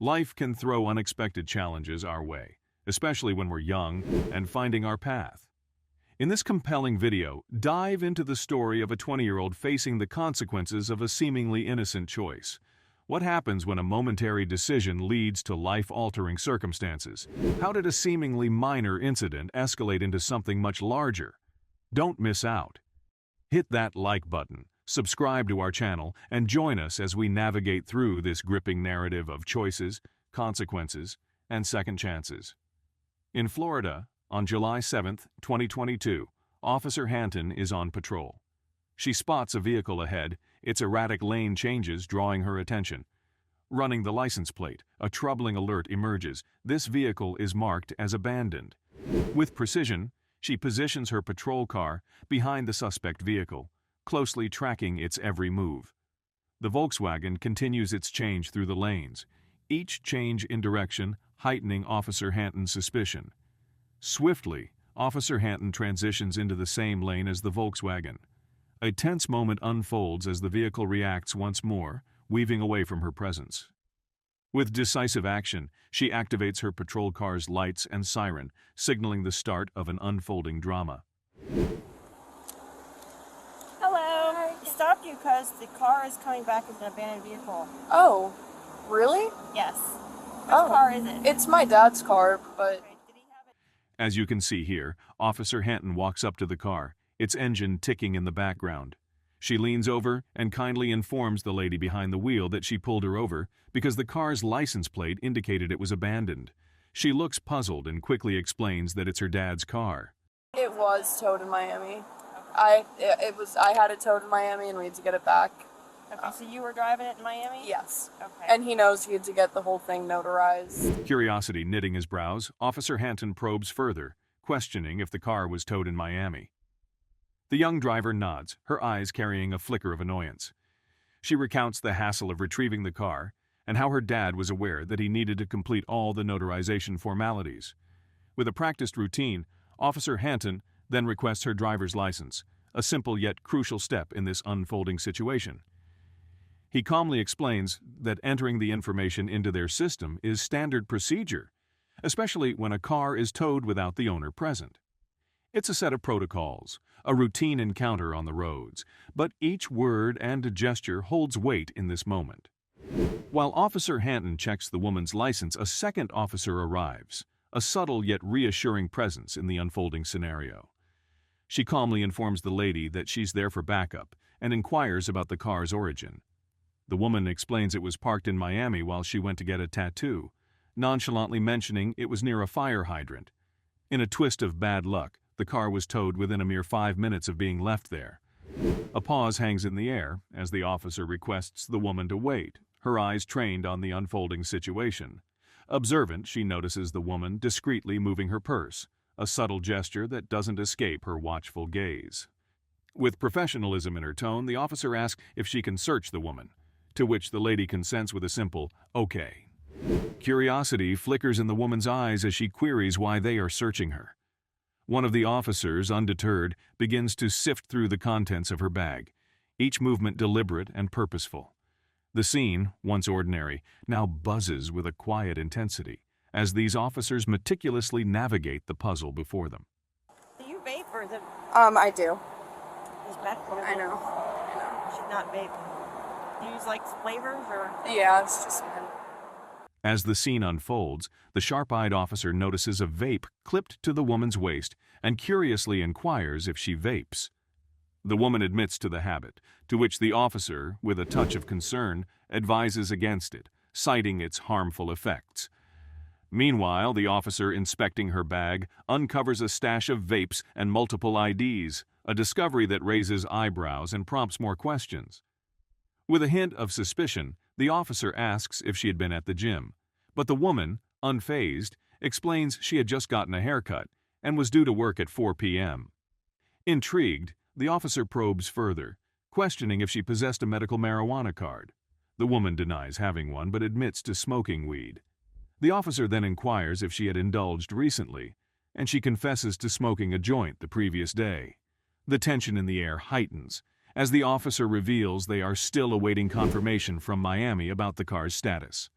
Life can throw unexpected challenges our way, especially when we're young and finding our path. In this compelling video, dive into the story of a 20-year-old facing the consequences of a seemingly innocent choice. What happens when a momentary decision leads to life-altering circumstances? How did a seemingly minor incident escalate into something much larger? Don't miss out. Hit that like button, subscribe to our channel, and join us as we navigate through this gripping narrative of choices, consequences, and second chances. In Florida, on July 7, 2022, Officer Hanton is on patrol. She spots a vehicle ahead, its erratic lane changes drawing her attention. Running the license plate, a troubling alert emerges. This vehicle is marked as abandoned. With precision, she positions her patrol car behind the suspect vehicle, closely tracking its every move. The Volkswagen continues its change through the lanes, each change in direction heightening Officer Hanton's suspicion. Swiftly, Officer Hanton transitions into the same lane as the Volkswagen. A tense moment unfolds as the vehicle reacts once more, weaving away from her presence. With decisive action, she activates her patrol car's lights and siren, signaling the start of an unfolding drama. Hello. Hi. I stopped you because the car is coming back as an abandoned vehicle. Oh, really? Yes. Which car is it? It's my dad's car, but... Okay. Did he have it? As you can see here, Officer Hanton walks up to the car, its engine ticking in the background. She leans over and kindly informs the lady behind the wheel that she pulled her over because the car's license plate indicated it was abandoned. She looks puzzled and quickly explains that it's her dad's car. It was towed in Miami. I had it towed in Miami and we had to get it back. Okay, so you were driving it in Miami? Yes. Okay. And he knows he had to get the whole thing notarized. Curiosity knitting his brows, Officer Hanton probes further, questioning if the car was towed in Miami. The young driver nods, her eyes carrying a flicker of annoyance. She recounts the hassle of retrieving the car and how her dad was aware that he needed to complete all the notarization formalities. With a practiced routine, Officer Hanton then requests her driver's license, a simple yet crucial step in this unfolding situation. He calmly explains that entering the information into their system is standard procedure, especially when a car is towed without the owner present. It's a set of protocols, a routine encounter on the roads, but each word and gesture holds weight in this moment. While Officer Hanton checks the woman's license, a second officer arrives, a subtle yet reassuring presence in the unfolding scenario. She calmly informs the lady that she's there for backup and inquires about the car's origin. The woman explains it was parked in Miami while she went to get a tattoo, nonchalantly mentioning it was near a fire hydrant. In a twist of bad luck, the car was towed within a mere 5 minutes of being left there. A pause hangs in the air as the officer requests the woman to wait, her eyes trained on the unfolding situation. Observant, she notices the woman discreetly moving her purse, a subtle gesture that doesn't escape her watchful gaze. With professionalism in her tone, the officer asks if she can search the woman, to which the lady consents with a simple, "Okay." Curiosity flickers in the woman's eyes as she queries why they are searching her. One of the officers, undeterred, begins to sift through the contents of her bag, each movement deliberate and purposeful. The scene, once ordinary, now buzzes with a quiet intensity as these officers meticulously navigate the puzzle before them. Do you vape or is it? I do. Is that I know. You should not vape. Do you use like flavors or? Yeah, it's just mint. As the scene unfolds, the sharp-eyed officer notices a vape clipped to the woman's waist and curiously inquires if she vapes. The woman admits to the habit, to which the officer, with a touch of concern, advises against it, citing its harmful effects. Meanwhile, the officer inspecting her bag uncovers a stash of vapes and multiple IDs, a discovery that raises eyebrows and prompts more questions. With a hint of suspicion, the officer asks if she had been at the gym, but the woman, unfazed, explains she had just gotten a haircut and was due to work at 4 p.m. Intrigued, the officer probes further, questioning if she possessed a medical marijuana card. The woman denies having one but admits to smoking weed. The officer then inquires if she had indulged recently, and she confesses to smoking a joint the previous day. The tension in the air heightens as the officer reveals they are still awaiting confirmation from Miami about the car's status.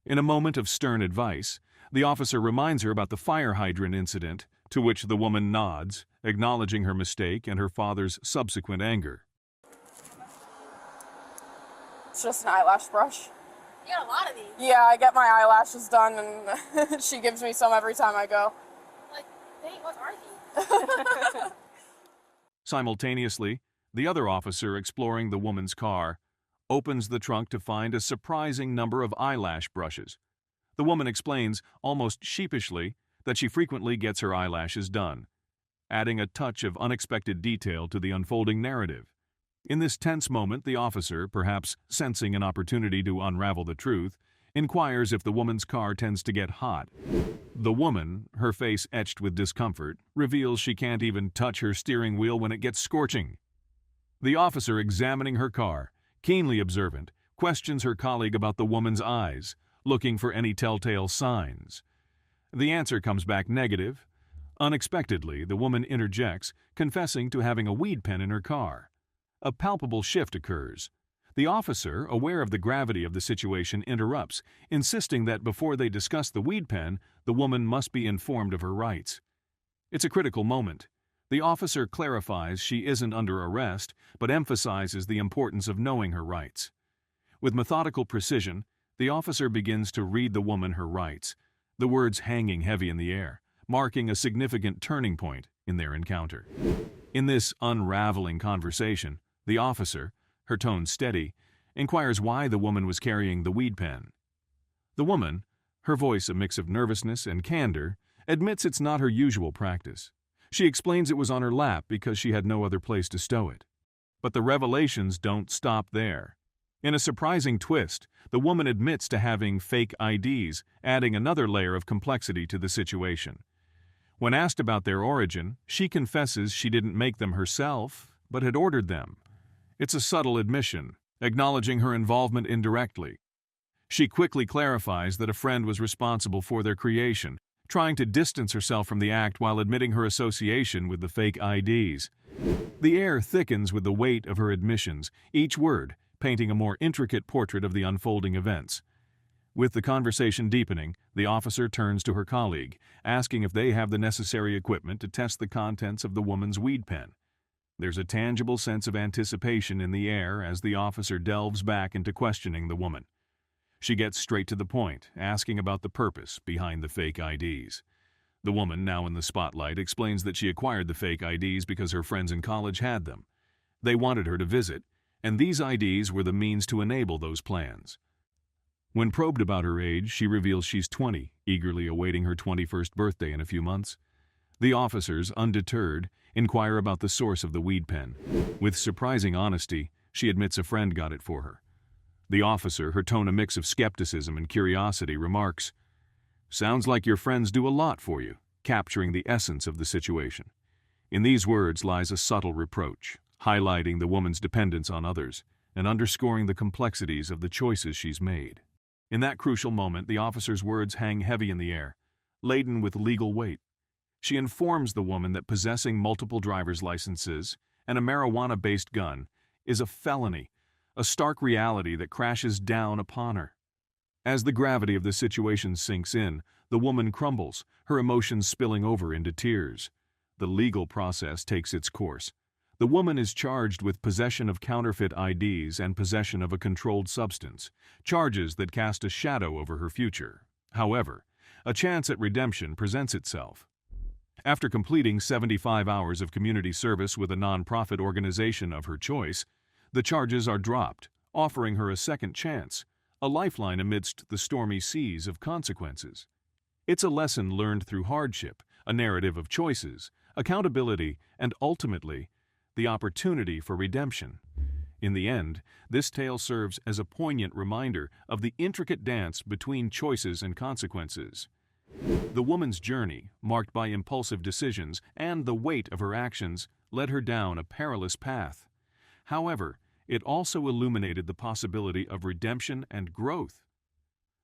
In a moment of stern advice, the officer reminds her about the fire hydrant incident, to which the woman nods, acknowledging her mistake and her father's subsequent anger. It's just an eyelash brush. You got a lot of these. Yeah, I get my eyelashes done, and she gives me some every time I go. Like, dang, what are these? Simultaneously, the other officer exploring the woman's car opens the trunk to find a surprising number of eyelash brushes. The woman explains, almost sheepishly, that she frequently gets her eyelashes done, adding a touch of unexpected detail to the unfolding narrative. In this tense moment, the officer, perhaps sensing an opportunity to unravel the truth, inquires if the woman's car tends to get hot. The woman, her face etched with discomfort, reveals she can't even touch her steering wheel when it gets scorching. The officer, examining her car, keenly observant, questions her colleague about the woman's eyes, looking for any telltale signs. The answer comes back negative. Unexpectedly, the woman interjects, confessing to having a weed pen in her car. A palpable shift occurs. The officer, aware of the gravity of the situation, interrupts, insisting that before they discuss the weed pen, the woman must be informed of her rights. It's a critical moment. The officer clarifies she isn't under arrest, but emphasizes the importance of knowing her rights. With methodical precision, the officer begins to read the woman her rights, the words hanging heavy in the air, marking a significant turning point in their encounter. In this unraveling conversation, the officer, her tone steady, inquires why the woman was carrying the weed pen. The woman, her voice a mix of nervousness and candor, admits it's not her usual practice. She explains it was on her lap because she had no other place to stow it. But the revelations don't stop there. In a surprising twist, the woman admits to having fake IDs, adding another layer of complexity to the situation. When asked about their origin, she confesses she didn't make them herself, but had ordered them. It's a subtle admission, acknowledging her involvement indirectly. She quickly clarifies that a friend was responsible for their creation, trying to distance herself from the act while admitting her association with the fake IDs. The air thickens with the weight of her admissions, each word painting a more intricate portrait of the unfolding events. With the conversation deepening, the officer turns to her colleague, asking if they have the necessary equipment to test the contents of the woman's weed pen. There's a tangible sense of anticipation in the air as the officer delves back into questioning the woman. She gets straight to the point, asking about the purpose behind the fake IDs. The woman, now in the spotlight, explains that she acquired the fake IDs because her friends in college had them. They wanted her to visit, and these IDs were the means to enable those plans. When probed about her age, she reveals she's 20, eagerly awaiting her 21st birthday in a few months. The officers, undeterred, inquire about the source of the weed pen. With surprising honesty, she admits a friend got it for her. The officer, her tone a mix of skepticism and curiosity, remarks, "Sounds like your friends do a lot for you," capturing the essence of the situation. In these words lies a subtle reproach, highlighting the woman's dependence on others and underscoring the complexities of the choices she's made. In that crucial moment, the officer's words hang heavy in the air, laden with legal weight. She informs the woman that possessing multiple driver's licenses and a marijuana-based gun is a felony, a stark reality that crashes down upon her. As the gravity of the situation sinks in, the woman crumbles, her emotions spilling over into tears. The legal process takes its course. The woman is charged with possession of counterfeit IDs and possession of a controlled substance, charges that cast a shadow over her future. However, a chance at redemption presents itself. After completing 75 hours of community service with a nonprofit organization of her choice, the charges are dropped, offering her a second chance, a lifeline amidst the stormy seas of consequences. It's a lesson learned through hardship, a narrative of choices, accountability, and ultimately, the opportunity for redemption. In the end, this tale serves as a poignant reminder of the intricate dance between choices and consequences. The woman's journey, marked by impulsive decisions and the weight of her actions, led her down a perilous path. However, it also illuminated the possibility of redemption and growth.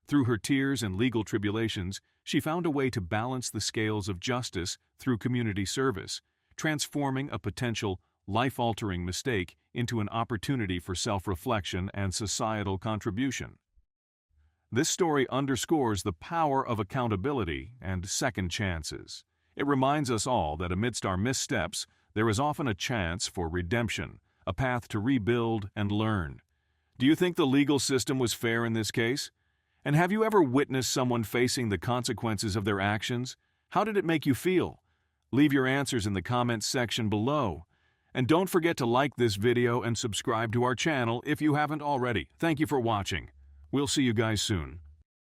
Through her tears and legal tribulations, she found a way to balance the scales of justice through community service, transforming a potential life-altering mistake into an opportunity for self-reflection and societal contribution. This story underscores the power of accountability and second chances. It reminds us all that amidst our missteps, there is often a chance for redemption, a path to rebuild and learn. Do you think the legal system was fair in this case? And have you ever witnessed someone facing the consequences of their actions? How did it make you feel? Leave your answers in the comments section below. And don't forget to like this video and subscribe to our channel if you haven't already. Thank you for watching. We'll see you guys soon.